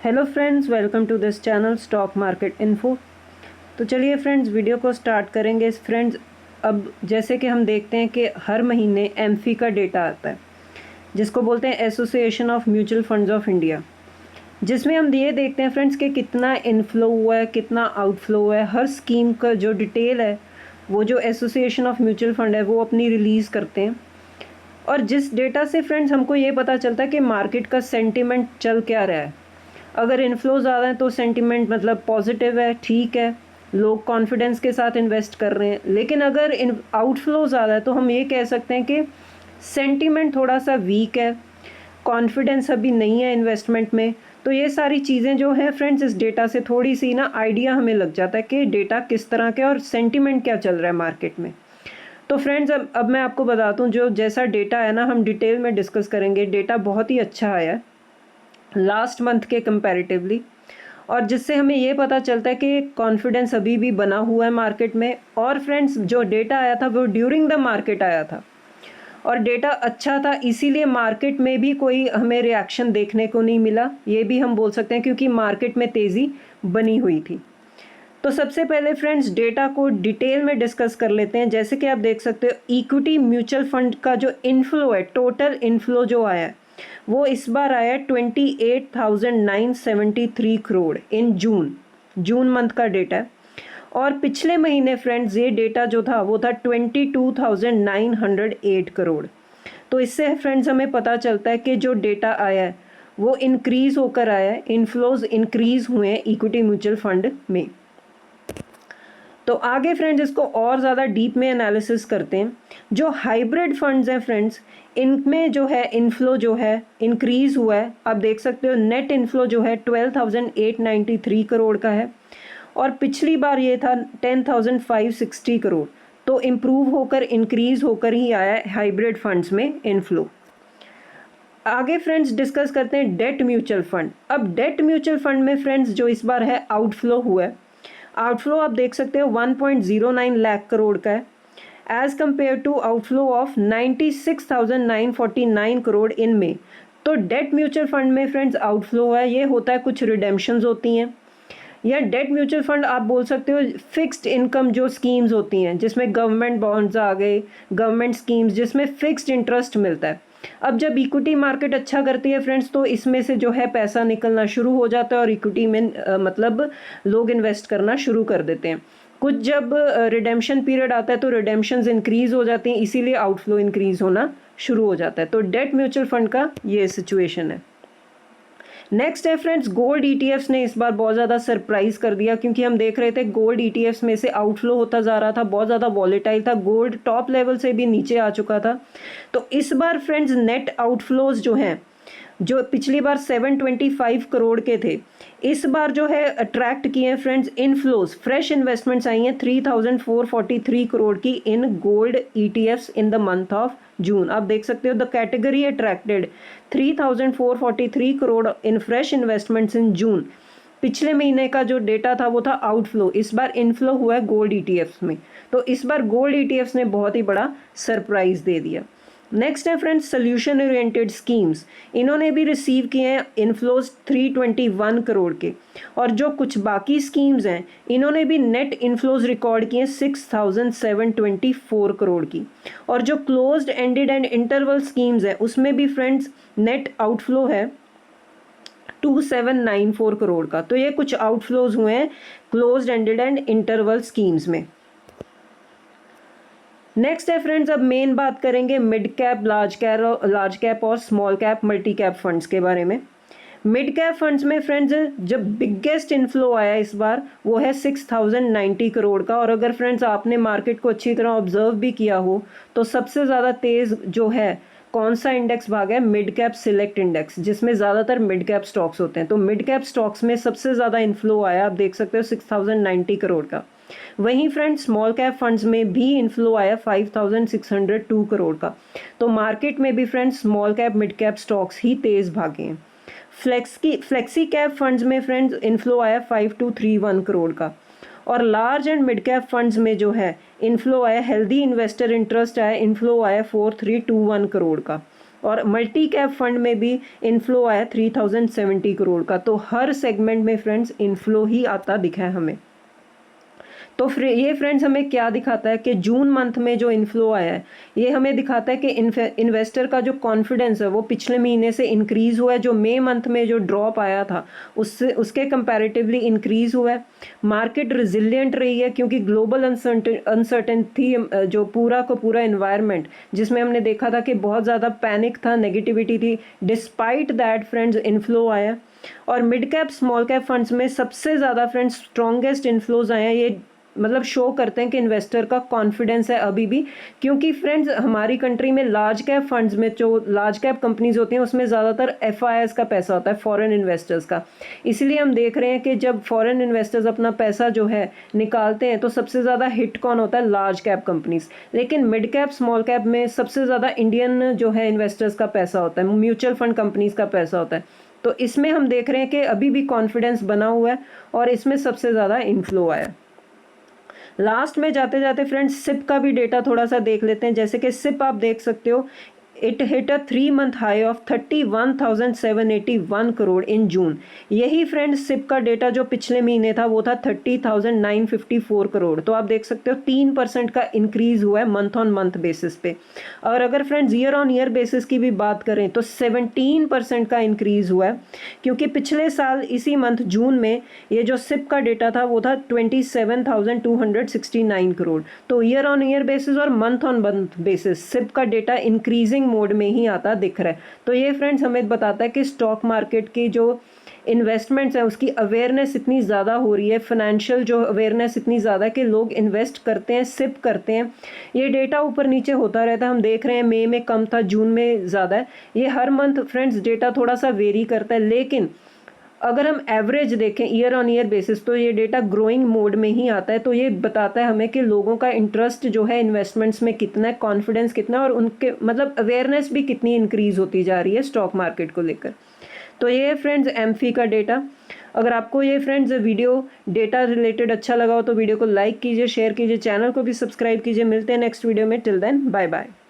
Hello friends, welcome to this channel stock market info. तो चलिए friends, video को start करेंगे। फ्रेंड्स, अब जैसे कि हम देखते हैं कि हर महीने एमफी का डेटा आता है, जिसको बोलते हैं association of mutual funds of India, जिसमें हम ये देखते हैं फ्रेंड्स कि कितना इनफ्लो हुआ है, कितना आउटफ्लो हुआ है। हर स्कीम का जो डिटेल है वो जो एसोसिएशन ऑफ म्यूचुअल फंड है वो अपनी रिलीज़ करते हैं। और जिस डेटा से फ्रेंड्स हमको ये पता चलता है कि मार्केट का सेंटिमेंट चल क्या रहा है। अगर इनफ्लो ज़्यादा है तो सेंटिमेंट मतलब पॉजिटिव है, ठीक है, लोग कॉन्फिडेंस के साथ इन्वेस्ट कर रहे हैं। लेकिन अगर इन आउटफ्लो ज़्यादा है तो हम ये कह सकते हैं कि सेंटिमेंट थोड़ा सा वीक है, कॉन्फिडेंस अभी नहीं है इन्वेस्टमेंट में। तो ये सारी चीज़ें जो है फ्रेंड्स, इस डेटा से थोड़ी सी ना आइडिया हमें लग जाता है कि डेटा किस तरह का और सेंटिमेंट क्या चल रहा है मार्केट में। तो फ्रेंड्स, अब मैं आपको बताता हूँ, जो जैसा डेटा है ना, हम डिटेल में डिस्कस करेंगे। डेटा बहुत ही अच्छा आया है लास्ट मंथ के कंपैरेटिवली, और जिससे हमें ये पता चलता है कि कॉन्फिडेंस अभी भी बना हुआ है मार्केट में। और फ्रेंड्स, जो डेटा आया था वो ड्यूरिंग द मार्केट आया था और डेटा अच्छा था, इसीलिए मार्केट में भी कोई हमें रिएक्शन देखने को नहीं मिला, ये भी हम बोल सकते हैं, क्योंकि मार्केट में तेज़ी बनी हुई थी। तो सबसे पहले फ्रेंड्स, डेटा को डिटेल में डिस्कस कर लेते हैं। जैसे कि आप देख सकते हो, इक्विटी म्यूचुअल फंड का जो इनफ्लो है, टोटल इनफ्लो जो आया है वो इस बार आया 28,973 करोड़ इन जून मंथ का डेटा है। और पिछले महीने फ्रेंड्स ये डेटा जो था वो था 22,908 करोड़। तो इससे फ्रेंड्स हमें पता चलता है कि जो डेटा आया है वो इंक्रीज़ होकर आया है, इनफ्लोज इंक्रीज़ हुए हैं इक्विटी म्यूचुअल फंड में। तो आगे फ्रेंड्स, इसको और ज़्यादा डीप में एनालिसिस करते हैं। जो हाइब्रिड फंड्स हैं फ्रेंड्स, इनमें जो है इनफ्लो जो है इंक्रीज़ हुआ है। आप देख सकते हो नेट इनफ्लो जो है 12,893 करोड़ का है, और पिछली बार ये था 10,560 करोड़। तो इम्प्रूव होकर इंक्रीज़ होकर ही आया है हाइब्रिड फंड्स में इनफ्लो। आगे फ्रेंड्स डिस्कस करते हैं डेट म्यूचुअल फंड। अब डेट म्यूचुअल फंड में फ्रेंड्स जो इस बार है आउटफ्लो हुआ है। आउटफ्लो आप देख सकते हो 1.09 लाख करोड़ का है, as compared to outflow of 96,949 crore in में। तो डेट म्यूचुअल फंड में फ्रेंड्स आउटफ्लो है, ये होता है कुछ रिडेम्पशंस होती हैं, या डेट म्यूचुअल फंड आप बोल सकते हो फिक्स्ड इनकम जो स्कीम्स होती हैं, जिसमें गवर्नमेंट बॉन्ड्स आ गए, गवर्नमेंट स्कीम्स जिसमें फिक्स्ड इंटरेस्ट मिलता है। अब जब इक्विटी मार्केट अच्छा करती है फ्रेंड्स, तो इसमें से जो है पैसा निकलना शुरू हो जाता है और इक्विटी में मतलब लोग इन्वेस्ट करना शुरू कर देते हैं। कुछ जब रिडेम्पशन पीरियड आता है तो रिडेम्पशंस इंक्रीज हो जाती हैं, इसीलिए आउटफ्लो इंक्रीज होना शुरू हो जाता है। तो डेट म्यूचुअल फंड का ये सिचुएशन है। नेक्स्ट है फ्रेंड्स, गोल्ड ईटीएफ्स ने इस बार बहुत ज़्यादा सरप्राइज कर दिया, क्योंकि हम देख रहे थे गोल्ड ईटीएफ्स में से आउटफ्लो होता जा रहा था, बहुत ज़्यादा वॉलेटाइल था, गोल्ड टॉप लेवल से भी नीचे आ चुका था। तो इस बार फ्रेंड्स नेट आउटफ्लोज जो हैं, जो पिछली बार 725 करोड़ के थे, इस बार जो है अट्रैक्ट किए हैं फ्रेंड्स इनफ्लोज। फ्रेश इन्वेस्टमेंट्स आई हैं 3,443 करोड़ की in gold ETFs in the month of June. आप देख सकते हो the category attracted 3,443 crore in fresh investments in June. पिछले महीने का जो डेटा था वो था आउटफ्लो, इस बार इनफ्लो हुआ है गोल्ड ईटीएफ्स में। तो इस बार गोल्ड ईटीएफ्स ने बहुत ही बड़ा सरप्राइज दे दिया। नेक्स्ट है फ्रेंड्स सोल्यूशन ओरिएंटेड स्कीम्स, इन्होंने भी रिसीव किए हैं इनफ्लोज 321 करोड़ के, और जो कुछ बाकी स्कीम्स हैं इन्होंने भी नेट इनफ्लोज रिकॉर्ड किए 6,724 करोड़ की। और जो closed ended and interval schemes हैं उसमें भी फ्रेंड्स नेट आउटफ्लो है 2,794 करोड़ का। तो ये कुछ आउटफ्लोज हुए हैं closed ended and interval schemes में। नेक्स्ट है फ्रेंड्स, अब मेन बात करेंगे मिड कैप, लार्ज कैप और small cap multi cap funds के बारे में। मिड कैप फंड्स में फ्रेंड्स जब बिगेस्ट इनफ्लो आया इस बार वो है 6,090 करोड़ का। और अगर फ्रेंड्स आपने मार्केट को अच्छी तरह ऑब्जर्व भी किया हो तो सबसे ज़्यादा तेज़ जो है कौन सा इंडेक्स भागा है, मिड कैप सिलेक्ट इंडेक्स, जिसमें ज़्यादातर मिड कैप स्टॉक्स होते हैं। तो मिड कैप स्टॉक्स में सबसे ज़्यादा इनफ्लो आया, आप देख सकते हो 6,090 करोड़ का। वहीं फ्रेंड्स स्मॉल कैप फंड्स में भी इनफ्लो आया 5,602 करोड़ का। तो मार्केट में भी friends small cap mid cap stocks ही तेज भागे हैं। फ्लेक्सी कैप फंड्स में फ्रेंड्स इनफ्लो आया 5,231 करोड़ का। और large and mid cap funds में जो है इनफ्लो आया, हेल्दी इन्वेस्टर इंटरेस्ट आया, इनफ्लो आया 4,321 करोड़ का। और मल्टी कैप फंड में भी इनफ्लो आया 3070 करोड़ का। तो हर सेगमेंट में फ्रेंड्स इनफ्लो ही आता दिखा है हमें। तो ये फ्रेंड्स हमें क्या दिखाता है कि जून मंथ में जो इनफ्लो आया है ये हमें दिखाता है कि इन्वेस्टर का जो कॉन्फिडेंस है वो पिछले महीने से इंक्रीज़ हुआ है। जो मई मंथ में जो ड्रॉप आया था उसके कंपैरेटिवली इंक्रीज़ हुआ है। मार्केट रिजिलियंट रही है क्योंकि ग्लोबल अनसर्टेन थी, जो पूरा इन्वायरमेंट जिसमें हमने देखा था कि बहुत ज़्यादा पैनिक था, नेगेटिविटी थी। डिस्पाइट दैट फ्रेंड्स इनफ्लो आया। और mid cap small cap funds में सबसे ज़्यादा फ्रेंड्स स्ट्रॉन्गेस्ट इनफ्लोज आए हैं। ये मतलब शो करते हैं कि इन्वेस्टर का कॉन्फिडेंस है अभी भी, क्योंकि फ्रेंड्स हमारी कंट्री में लार्ज कैप फंड्स में जो लार्ज कैप कंपनीज होती हैं उसमें ज़्यादातर FIIs का पैसा होता है, फॉरेन इन्वेस्टर्स का। इसीलिए हम देख रहे हैं कि जब फॉरेन इन्वेस्टर्स अपना पैसा जो है निकालते हैं तो सबसे ज़्यादा हिट कौन होता है? Large cap companies. लेकिन मिड कैप स्मॉल कैप में सबसे ज़्यादा इंडियन जो है इन्वेस्टर्स का पैसा होता है, म्यूचुअल फंड कंपनीज का पैसा होता है। तो इसमें हम देख रहे हैं कि अभी भी कॉन्फिडेंस बना हुआ है और इसमें सबसे ज़्यादा इनफ्लो आया। लास्ट में जाते जाते फ्रेंड्स सिप का भी डेटा थोड़ा सा देख लेते हैं। जैसे कि सिप आप देख सकते हो, it hit a 3-month high of 31,781 crore in June. यही फ्रेंड्स सिप का डेटा जो पिछले महीने था वो था 30,954 करोड़। तो आप देख सकते हो 3% का इंक्रीज हुआ है मंथ ऑन मंथ बेसिस पे। और अगर friends year on year basis की भी बात करें तो 17% का इंक्रीज हुआ है, क्योंकि पिछले साल इसी मंथ जून में ये जो सिप का डेटा था वो था 27,269 करोड़। तो ईयर ऑन ईयर बेसिस और month on month basis SIP का डेटा इंक्रीजिंग मोड में ही आता दिख रहा है। तो ये फ्रेंड्स हमें बताता है कि स्टॉक मार्केट की जो इन्वेस्टमेंट्स है उसकी अवेयरनेस इतनी ज़्यादा हो रही है, फाइनेंशियल जो अवेयरनेस इतनी ज़्यादा कि लोग इन्वेस्ट करते हैं, सिप करते हैं। ये डेटा ऊपर नीचे होता रहता है, हम देख रहे हैं मई में कम था, जून में ज़्यादा है। ये हर मंथ फ्रेंड्स डेटा थोड़ा सा वेरी करता है, लेकिन अगर हम एवरेज देखें ईयर ऑन ईयर बेसिस तो ये डेटा ग्रोइंग मोड में ही आता है। तो ये बताता है हमें कि लोगों का इंटरेस्ट जो है इन्वेस्टमेंट्स में कितना है, कॉन्फिडेंस कितना है और उनके मतलब अवेयरनेस भी कितनी इंक्रीज होती जा रही है स्टॉक मार्केट को लेकर। तो ये फ्रेंड्स एमफी का डेटा। अगर आपको ये फ्रेंड्स वीडियो डेटा रिलेटेड अच्छा लगा हो तो वीडियो को लाइक कीजिए, शेयर कीजिए, चैनल को भी सब्सक्राइब कीजिए। मिलते हैं नेक्स्ट वीडियो में। Till then bye bye.